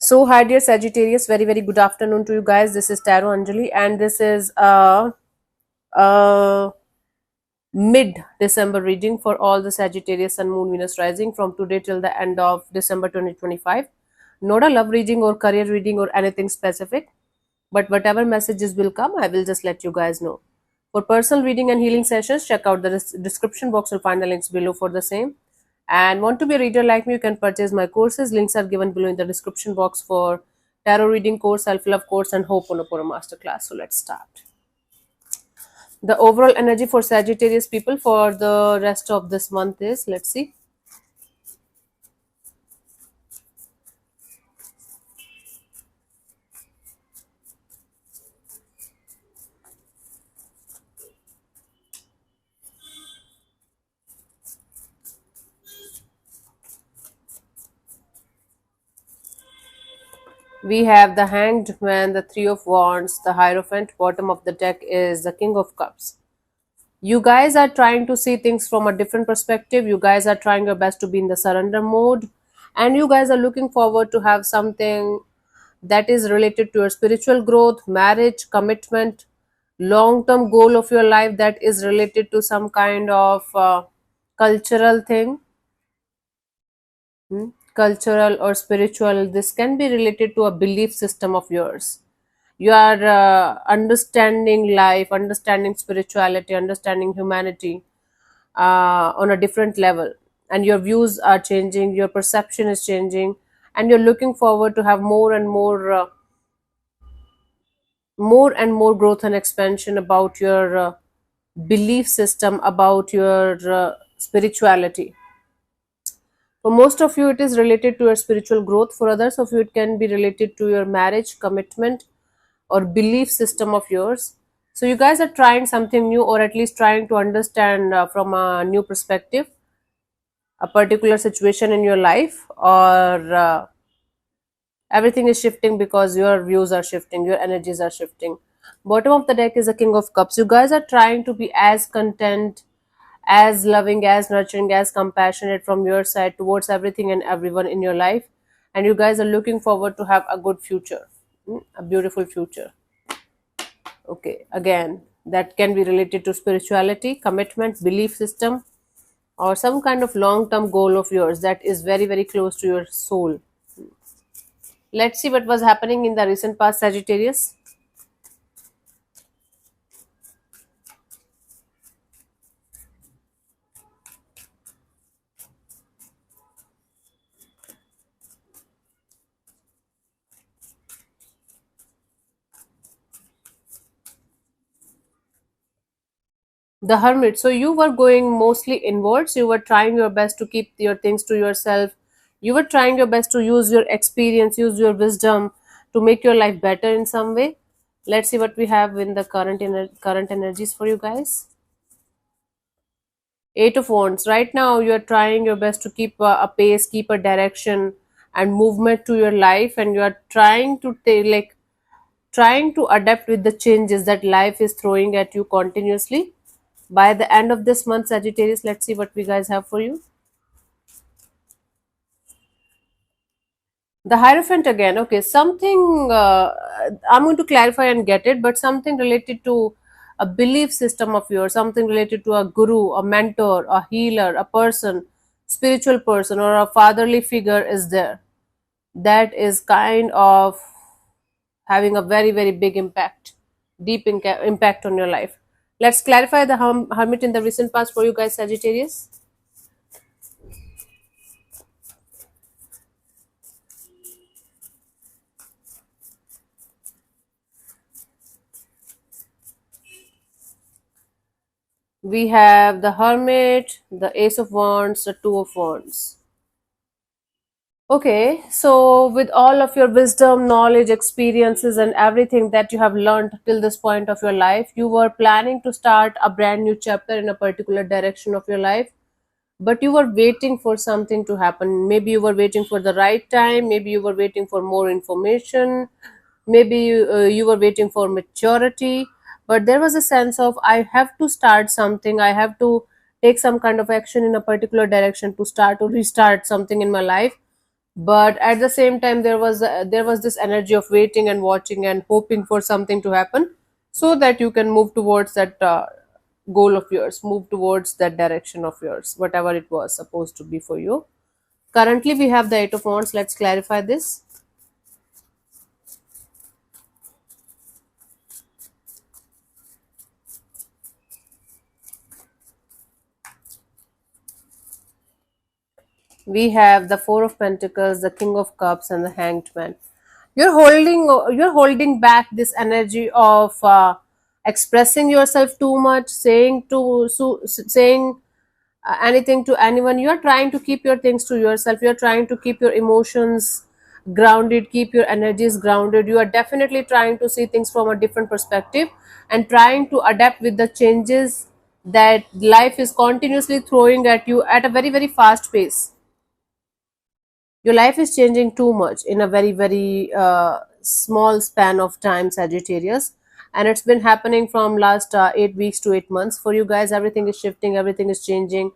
So, hi dear Sagittarius, very very good afternoon to you guys. This is Tarot Anjali, and this is a mid December reading for all the Sagittarius Sun, Moon, Venus rising from today till the end of December 2025. Not a love reading or career reading or anything specific, but whatever messages will come, I will just let you guys know. For personal reading and healing sessions, check out the description box. You'll find the links below for the same. And want to be a reader like me, you can purchase my courses. Links are given below in the description box for tarot reading course, self-love course, and Ho'oponopono masterclass. So let's start. The overall energy for Sagittarius people for the rest of this month is, let's see. We have the Hanged Man, the Three of Wands, the Hierophant. Bottom of the deck is the King of Cups. You guys are trying to see things from a different perspective. You guys are trying your best to be in the surrender mode, and you guys are looking forward to have something that is related to your spiritual growth, marriage, commitment, long term goal of your life that is related to some kind of cultural thing, cultural or spiritual. This can be related to a belief system of yours. You are understanding life, understanding spirituality, understanding humanity on a different level, and your views are changing, your perception is changing, and you're looking forward to have more and more growth and expansion about your belief system, about your spirituality. For most of you, it is related to your spiritual growth. For others of you, it can be related to your marriage, commitment, or belief system of yours. So, you guys are trying something new, or at least trying to understand from a new perspective a particular situation in your life, or everything is shifting because your views are shifting, your energies are shifting. Bottom of the deck is a King of Cups. You guys are trying to be as content, as loving, as nurturing, as compassionate from your side towards everything and everyone in your life, and you guys are looking forward to have a good future, a beautiful future. Okay, again, that can be related to spirituality, commitment, belief system, or some kind of long term goal of yours that is very very close to your soul. Let's see what was happening in the recent past, Sagittarius. The Hermit. So you were going mostly inwards. You were trying your best to keep your things to yourself. You were trying your best to use your experience, use your wisdom to make your life better in some way. Let's see what we have in the current energies for you guys. Eight of Wands. Right now, you are trying your best to keep a pace, keep a direction and movement to your life, and you are trying to trying to adapt with the changes that life is throwing at you continuously. By the end of this month, Sagittarius, let's see what we guys have for you. The Hierophant again. Okay, something I'm going to clarify and get it, but something related to a belief system of yours, something related to a guru, a mentor, a healer, a person, spiritual person, or a fatherly figure is there. That is kind of having a very, very big impact, deep impact on your life. Let's clarify the Hermit in the recent past for you guys, Sagittarius. We have the Hermit, the Ace of Wands, the Two of Wands. Okay, so with all of your wisdom, knowledge, experiences, and everything that you have learned till this point of your life, you were planning to start a brand new chapter in a particular direction of your life, but you were waiting for something to happen. Maybe you were waiting for the right time, maybe you were waiting for more information, maybe you were waiting for maturity, but there was a sense of, I have to start something, I have to take some kind of action in a particular direction to start or restart something in my life. but at the same time there was this energy of waiting and watching and hoping for something to happen, so that you can move towards that goal of yours, move towards that direction of yours, whatever it was supposed to be for you. Currently we have the Eight of Wands. Let's clarify this. We have the Four of Pentacles, the King of Cups, and the Hanged Man. You're holding back this energy of expressing yourself too much, saying anything to anyone. You're trying to keep your things to yourself. You're trying to keep your emotions grounded, keep your energies grounded. You are definitely trying to see things from a different perspective and trying to adapt with the changes that life is continuously throwing at you at a very very fast pace. Your life is changing too much in a very very small span of time, Sagittarius, and it's been happening from last 8 weeks to 8 months for you guys. Everything is shifting, everything is changing,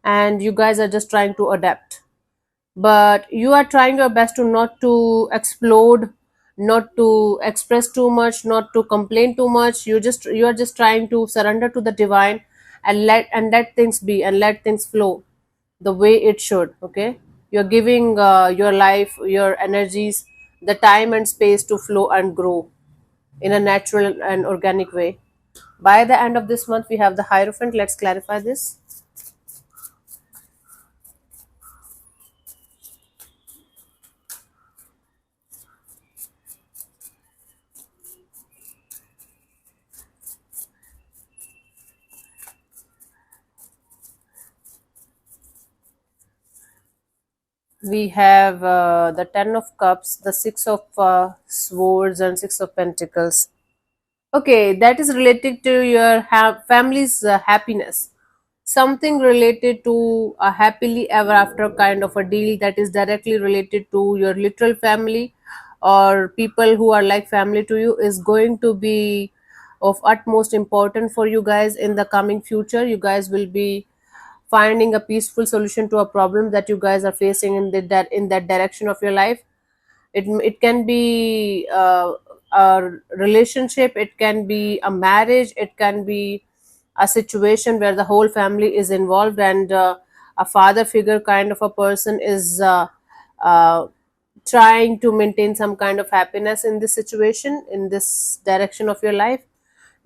and you guys are just trying to adapt, but you are trying your best to not to explode, not to express too much, not to complain too much. You are just trying to surrender to the divine and let things be and let things flow the way it should. Okay, you're giving your life, your energies, the time and space to flow and grow in a natural and organic way. By the end of this month we have the Hierophant. Let's clarify this. We have the Ten of Cups, the Six of Swords, and Six of Pentacles. Okay, that is related to your family's happiness. Something related to a happily ever after kind of a deal that is directly related to your literal family or people who are like family to you is going to be of utmost important for you guys in the coming future. You guys will be finding a peaceful solution to a problem that you guys are facing in that direction of your life. It can be a relationship, it can be a marriage, it can be a situation where the whole family is involved, and a father figure kind of a person is uh, trying to maintain some kind of happiness in this situation, in this direction of your life.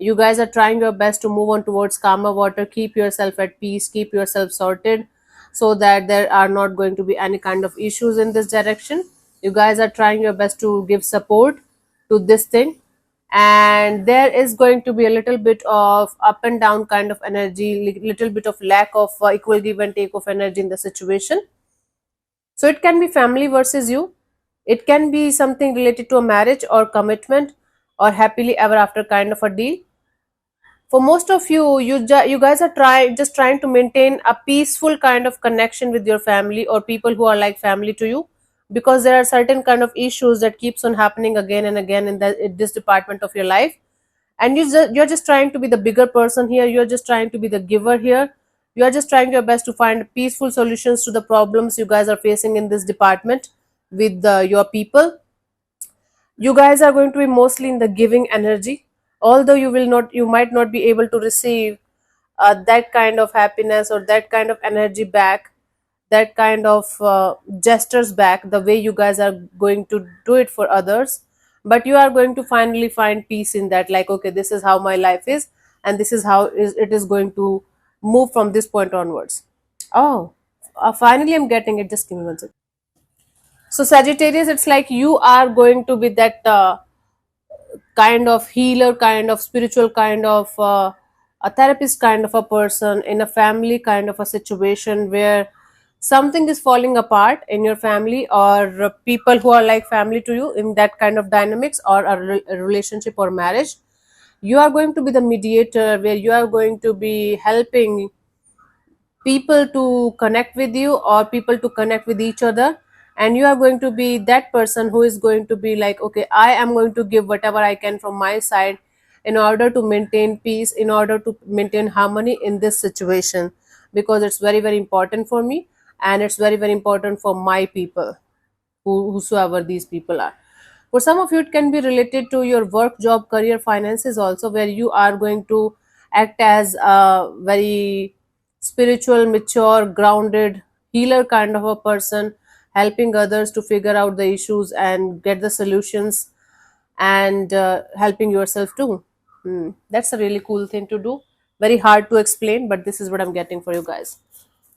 You guys are trying your best to move on towards calmer water, keep yourself at peace, keep yourself sorted, so that there are not going to be any kind of issues in this direction. You guys are trying your best to give support to this thing, and there is going to be a little bit of up and down kind of energy, little bit of lack of equal give and take of energy in the situation. So it can be family versus you, it can be something related to a marriage or commitment or happily ever after kind of a deal. For most of you, you guys are trying to maintain a peaceful kind of connection with your family or people who are like family to you, because there are certain kind of issues that keeps on happening again and again in this department of your life, and you're just trying to be the bigger person here, you're just trying to be the giver here. You are just trying your best to find peaceful solutions to the problems you guys are facing in this department with your people. You guys are going to be mostly in the giving energy, although you might not be able to receive that kind of happiness or that kind of energy back, that kind of gestures back the way you guys are going to do it for others. But you are going to finally find peace in that, like, okay, this is how my life is, and this is how it is going to move from this point onwards. Oh, finally I'm getting it. Just give me one second. So Sagittarius, it's like you are going to be that kind of healer, kind of spiritual, kind of a therapist kind of a person in a family kind of a situation where something is falling apart in your family, or people who are like family to you in that kind of dynamics, or a relationship or marriage. You are going to be the mediator, where you are going to be helping people to connect with you or people to connect with each other, and you are going to be that person who is going to be like, okay, I am going to give whatever I can from my side in order to maintain peace, in order to maintain harmony in this situation, because it's very very important for me and it's very very important for my people. whosoever these people are. For some of you, it can be related to your work, job, career, finances also, where you are going to act as a very spiritual, mature, grounded, healer kind of a person, helping others to figure out the issues and get the solutions, and helping yourself too. That's a really cool thing to do. Very hard to explain, but this is what I'm getting for you guys.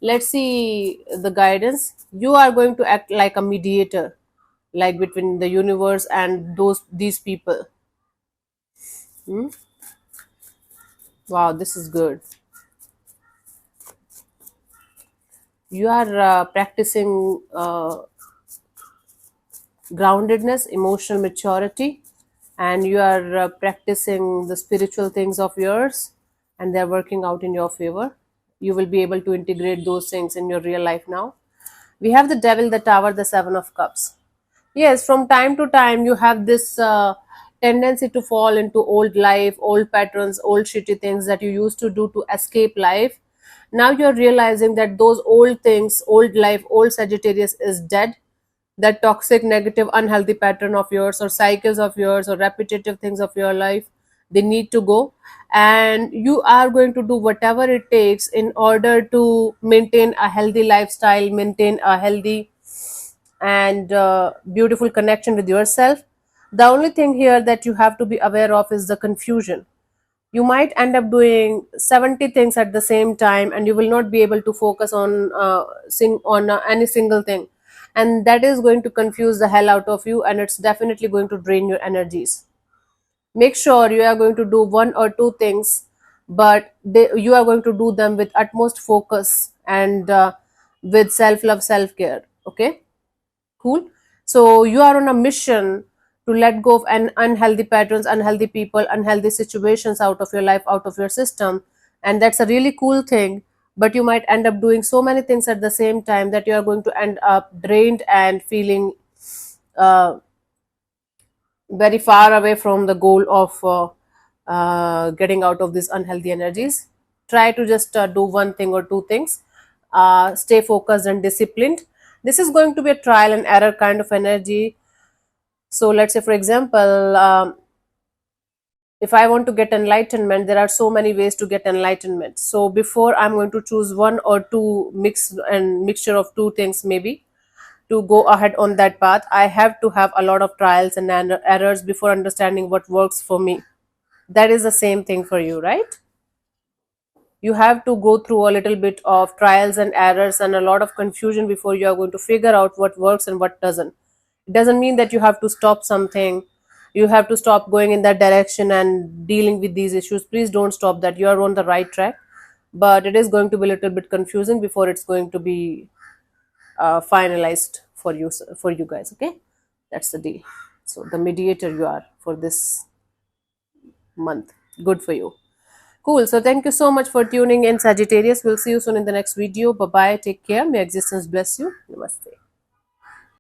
Let's see the guidance. You are going to act like a mediator, like between the universe and these people. Hmm? Wow, this is good. You are practicing groundedness, emotional maturity, and you are practicing the spiritual things of yours, and they're working out in your favor. You will be able to integrate those things in your real life now. We have the devil, the tower, the seven of cups. Yes, from time to time you have this tendency to fall into old life, old patterns, old shitty things that you used to do to escape life. Now you're realizing that those old things, old life, old Sagittarius is dead. That toxic, negative, unhealthy pattern of yours, or cycles of yours, or repetitive things of your life, they need to go. And you are going to do whatever it takes in order to maintain a healthy lifestyle, maintain a healthy and beautiful connection with yourself. The only thing here that you have to be aware of is the confusion. You might end up doing 70 things at the same time, and you will not be able to focus on any single thing, and that is going to confuse the hell out of you, and it's definitely going to drain your energies. Make sure you are going to do one or two things, but you are going to do them with utmost focus and with self love, self care. Okay. Cool. So you are on a mission to let go of unhealthy patterns, unhealthy people, unhealthy situations out of your life, out of your system. And that's a really cool thing. But you might end up doing so many things at the same time that you are going to end up drained and feeling uh, very far away from the goal of getting out of these unhealthy energies. Try to just do one thing or two things. Stay focused and disciplined. This is going to be a trial and error kind of energy. So let's say, for example, if I want to get enlightenment, there are so many ways to get enlightenment. So before I'm going to choose one or two mixture of two things, maybe to go ahead on that path, I have to have a lot of trials and errors before understanding what works for me. That is the same thing for you, right? You have to go through a little bit of trials and errors and a lot of confusion before you are going to figure out what works and what doesn't. It doesn't mean that you have to stop something, you have to stop going in that direction and dealing with these issues. Please don't stop that. You are on the right track, but it is going to be a little bit confusing before it's going to be finalized for you guys. Okay, that's the deal. So the mediator you are for this month. Good for you. Cool. So thank you so much for tuning in, Sagittarius. We'll see you soon in the next video. Bye bye. Take care. May existence bless you. Namaste.